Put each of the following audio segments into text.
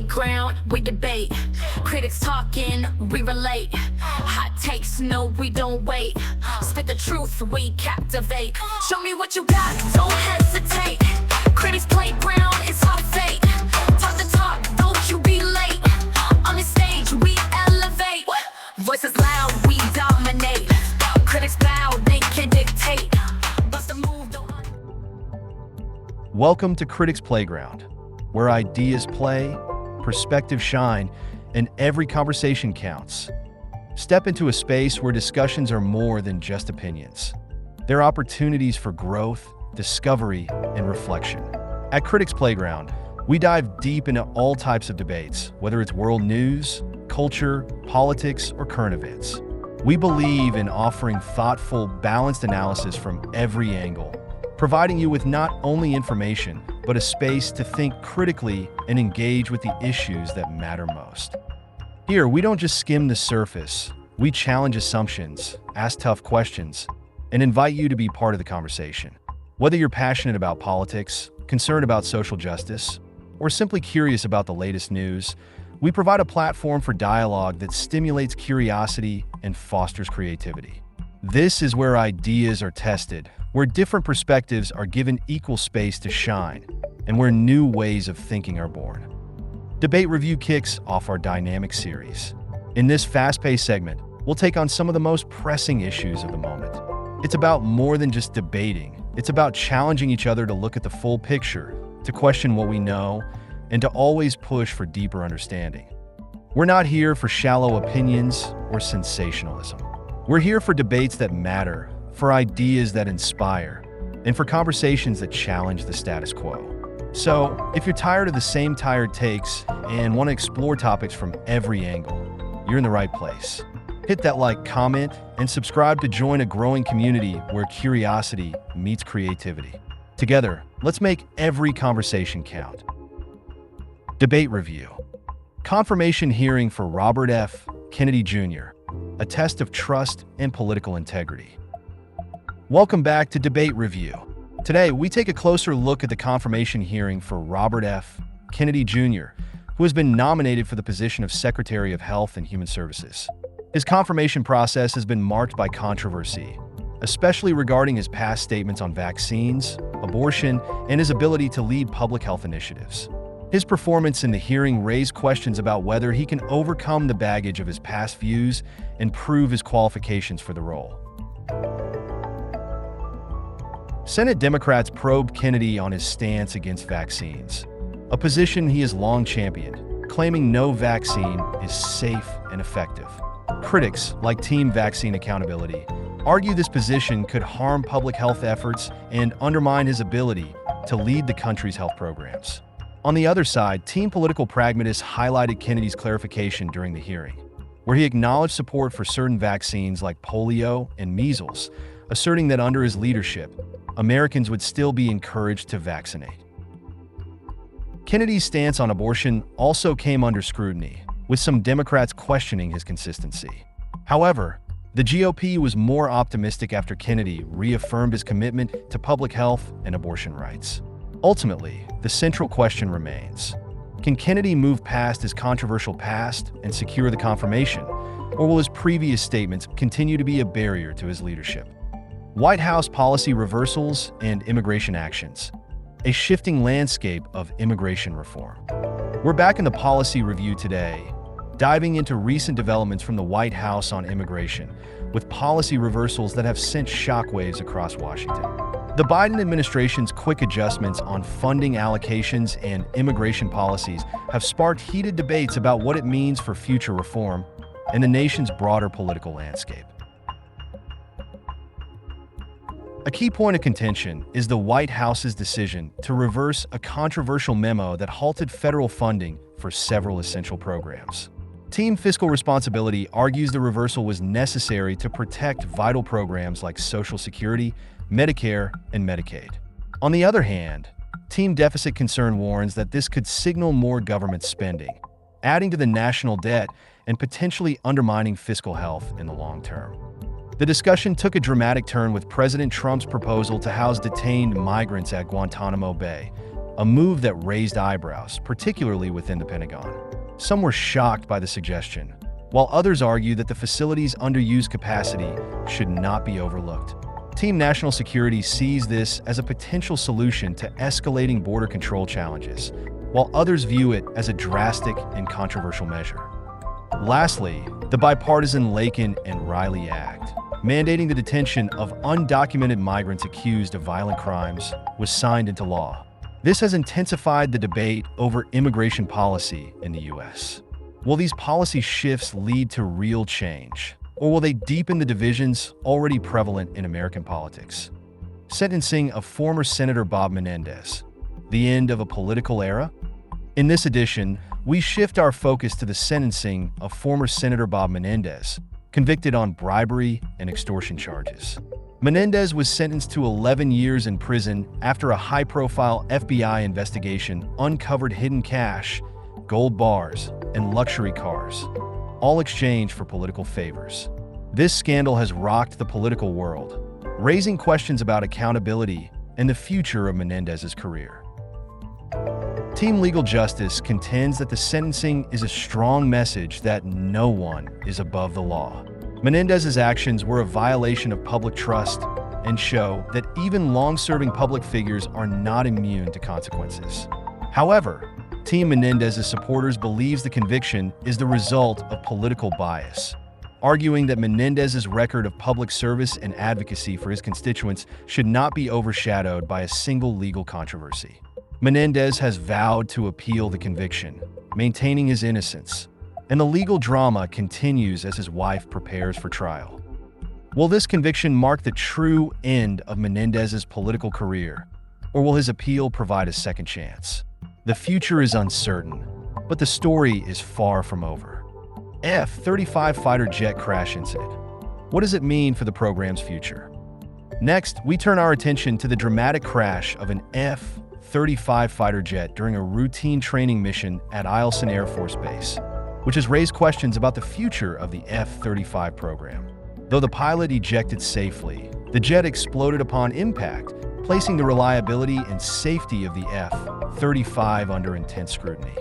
playground, we debate. Critics talking, we relate. Hot takes, no, we don't wait. Spit the truth, we captivate. Show me what you got, don't hesitate. Critics playground, it's our fate. Talk the talk, don't you be late. On the stage, we elevate. Voices loud, we dominate. Critics bow, they can dictate. Bust a move, don't. Welcome to Critics Playground, where ideas play, perspectives shine, and every conversation counts. Step into a space where discussions are more than just opinions. They're opportunities for growth, discovery, and reflection. At Critics Playground, we dive deep into all types of debates, whether it's world news, culture, politics, or current events. We believe in offering thoughtful, balanced analysis from every angle, providing you with not only information, but a space to think critically and engage with the issues that matter most. Here, we don't just skim the surface. We challenge assumptions, ask tough questions, and invite you to be part of the conversation. Whether you're passionate about politics, concerned about social justice, or simply curious about the latest news, we provide a platform for dialogue that stimulates curiosity and fosters creativity. This is where ideas are tested, where different perspectives are given equal space to shine, and where new ways of thinking are born. Debate Review kicks off our dynamic series. In this fast-paced segment, we'll take on some of the most pressing issues of the moment. It's about more than just debating. It's about challenging each other to look at the full picture, to question what we know, and to always push for deeper understanding. We're not here for shallow opinions or sensationalism. We're here for debates that matter, for ideas that inspire, and for conversations that challenge the status quo. So, if you're tired of the same tired takes and want to explore topics from every angle, you're in the right place. Hit that like, comment, and subscribe to join a growing community where curiosity meets creativity. Together, let's make every conversation count. Debate Review. Confirmation hearing for Robert F. Kennedy Jr., a test of trust and political integrity. Welcome back to Debate Review. Today, we take a closer look at the confirmation hearing for Robert F. Kennedy Jr., who has been nominated for the position of Secretary of Health and Human Services. His confirmation process has been marked by controversy, especially regarding his past statements on vaccines, abortion, and his ability to lead public health initiatives. His performance in the hearing raised questions about whether he can overcome the baggage of his past views and prove his qualifications for the role. Senate Democrats probed Kennedy on his stance against vaccines, a position he has long championed, claiming no vaccine is safe and effective. Critics, like Team Vaccine Accountability, argue this position could harm public health efforts and undermine his ability to lead the country's health programs. On the other side, Team Political Pragmatists highlighted Kennedy's clarification during the hearing, where he acknowledged support for certain vaccines like polio and measles, asserting that under his leadership, Americans would still be encouraged to vaccinate. Kennedy's stance on abortion also came under scrutiny, with some Democrats questioning his consistency. However, the GOP was more optimistic after Kennedy reaffirmed his commitment to public health and abortion rights. Ultimately, the central question remains: can Kennedy move past his controversial past and secure the confirmation, or will his previous statements continue to be a barrier to his leadership? White House policy reversals and immigration actions. A shifting landscape of immigration reform. We're back in the policy review today, diving into recent developments from the White House on immigration, with policy reversals that have sent shockwaves across Washington. The Biden administration's quick adjustments on funding allocations and immigration policies have sparked heated debates about what it means for future reform and the nation's broader political landscape. A key point of contention is the White House's decision to reverse a controversial memo that halted federal funding for several essential programs. Team Fiscal Responsibility argues the reversal was necessary to protect vital programs like Social Security, Medicare, and Medicaid. On the other hand, Team Deficit Concern warns that this could signal more government spending, adding to the national debt and potentially undermining fiscal health in the long term. The discussion took a dramatic turn with President Trump's proposal to house detained migrants at Guantanamo Bay, a move that raised eyebrows, particularly within the Pentagon. Some were shocked by the suggestion, while others argue that the facility's underused capacity should not be overlooked. Team National Security sees this as a potential solution to escalating border control challenges, while others view it as a drastic and controversial measure. Lastly, the bipartisan Lakin and Riley Act, mandating the detention of undocumented migrants accused of violent crimes, was signed into law. This has intensified the debate over immigration policy in the U.S. Will these policy shifts lead to real change, or will they deepen the divisions already prevalent in American politics? Sentencing of former Senator Bob Menendez, the end of a political era? In this edition, we shift our focus to the sentencing of former Senator Bob Menendez, convicted on bribery and extortion charges. Menendez was sentenced to 11 years in prison after a high-profile FBI investigation uncovered hidden cash, gold bars, and luxury cars, all exchanged for political favors. This scandal has rocked the political world, raising questions about accountability and the future of Menendez's career. Team Legal Justice contends that the sentencing is a strong message that no one is above the law. Menendez's actions were a violation of public trust and show that even long-serving public figures are not immune to consequences. However, Team Menendez's supporters believes the conviction is the result of political bias, arguing that Menendez's record of public service and advocacy for his constituents should not be overshadowed by a single legal controversy. Menendez has vowed to appeal the conviction, maintaining his innocence, and the legal drama continues as his wife prepares for trial. Will this conviction mark the true end of Menendez's political career, or will his appeal provide a second chance? The future is uncertain, but the story is far from over. F-35 fighter jet crash incident. What does it mean for the program's future? Next, we turn our attention to the dramatic crash of an F-35 fighter jet during a routine training mission at Eielson Air Force Base, which has raised questions about the future of the F-35 program. Though the pilot ejected safely, the jet exploded upon impact, placing the reliability and safety of the F-35 under intense scrutiny.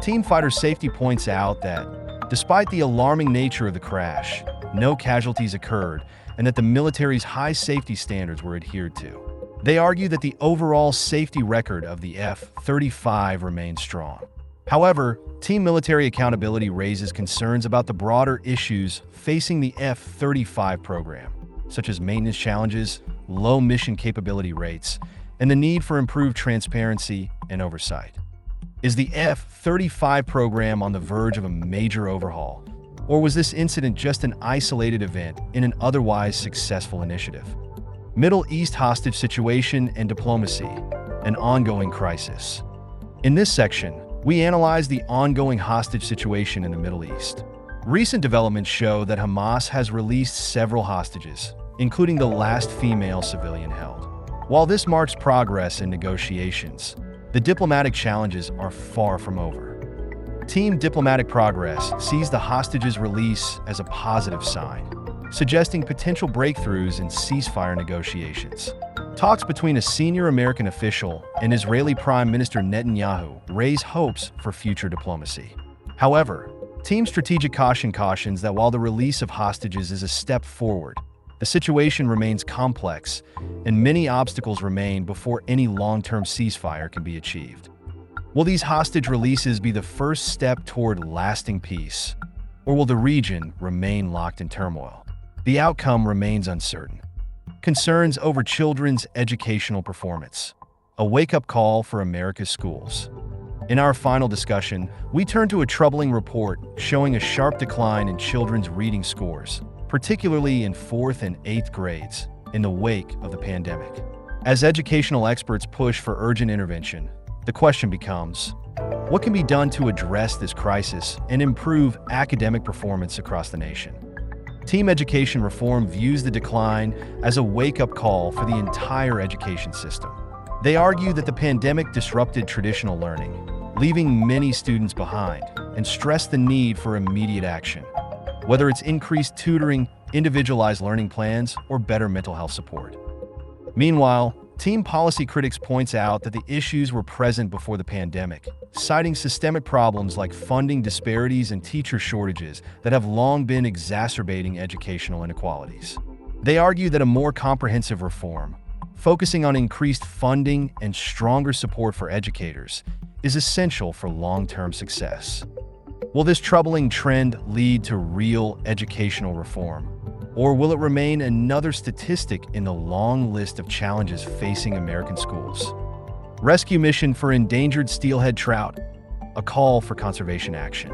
Team Fighter Safety points out that, despite the alarming nature of the crash, no casualties occurred and that the military's high safety standards were adhered to. They argue that the overall safety record of the F-35 remains strong. However, Team Military Accountability raises concerns about the broader issues facing the F-35 program, such as maintenance challenges, low mission capability rates, and the need for improved transparency and oversight. Is the F-35 program on the verge of a major overhaul, or was this incident just an isolated event in an otherwise successful initiative? Middle East hostage situation and diplomacy, an ongoing crisis. In this section, we analyze the ongoing hostage situation in the Middle East. Recent developments show that Hamas has released several hostages, including the last female civilian held. While this marks progress in negotiations, the diplomatic challenges are far from over. Team Diplomatic Progress sees the hostages' release as a positive sign, suggesting potential breakthroughs in ceasefire negotiations. Talks between a senior American official and Israeli Prime Minister Netanyahu raise hopes for future diplomacy. However, Team Strategic Caution cautions that while the release of hostages is a step forward, the situation remains complex and many obstacles remain before any long-term ceasefire can be achieved. Will these hostage releases be the first step toward lasting peace, or will the region remain locked in turmoil? The outcome remains uncertain. Concerns over children's educational performance. A wake-up call for America's schools. In our final discussion, we turn to a troubling report showing a sharp decline in children's reading scores, particularly in 4th and 8th grades, in the wake of the pandemic. As educational experts push for urgent intervention, the question becomes, what can be done to address this crisis and improve academic performance across the nation? Team Education Reform views the decline as a wake-up call for the entire education system. They argue that the pandemic disrupted traditional learning, leaving many students behind, and stress the need for immediate action, whether it's increased tutoring, individualized learning plans, or better mental health support. Meanwhile, Team Policy Critics points out that the issues were present before the pandemic, citing systemic problems like funding disparities and teacher shortages that have long been exacerbating educational inequalities. They argue that a more comprehensive reform, focusing on increased funding and stronger support for educators, is essential for long-term success. Will this troubling trend lead to real educational reform? Or will it remain another statistic in the long list of challenges facing American schools? Rescue mission for endangered steelhead trout, a call for conservation action.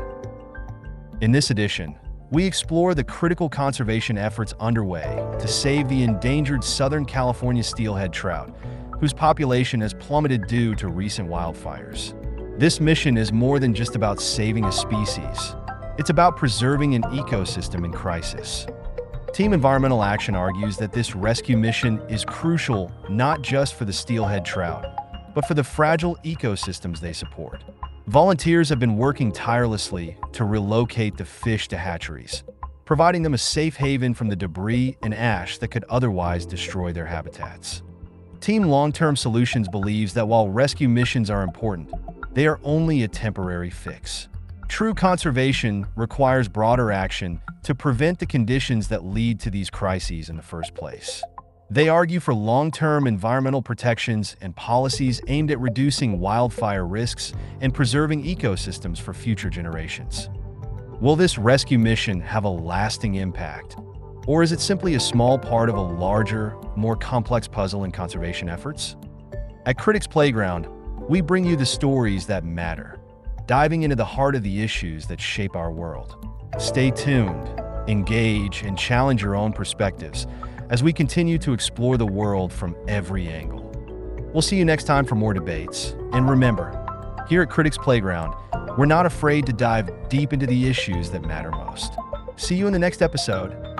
In this edition, we explore the critical conservation efforts underway to save the endangered Southern California steelhead trout, whose population has plummeted due to recent wildfires. This mission is more than just about saving a species. It's about preserving an ecosystem in crisis. Team Environmental Action argues that this rescue mission is crucial not just for the steelhead trout, but for the fragile ecosystems they support. Volunteers have been working tirelessly to relocate the fish to hatcheries, providing them a safe haven from the debris and ash that could otherwise destroy their habitats. Team Long-Term Solutions believes that while rescue missions are important, they are only a temporary fix. True conservation requires broader action to prevent the conditions that lead to these crises in the first place. They argue for long-term environmental protections and policies aimed at reducing wildfire risks and preserving ecosystems for future generations. Will this rescue mission have a lasting impact? Or is it simply a small part of a larger, more complex puzzle in conservation efforts? At Critics Playground, we bring you the stories that matter, diving into the heart of the issues that shape our world. Stay tuned, engage, and challenge your own perspectives as we continue to explore the world from every angle. We'll see you next time for more debates. And remember, here at Critics Playground, we're not afraid to dive deep into the issues that matter most. See you in the next episode.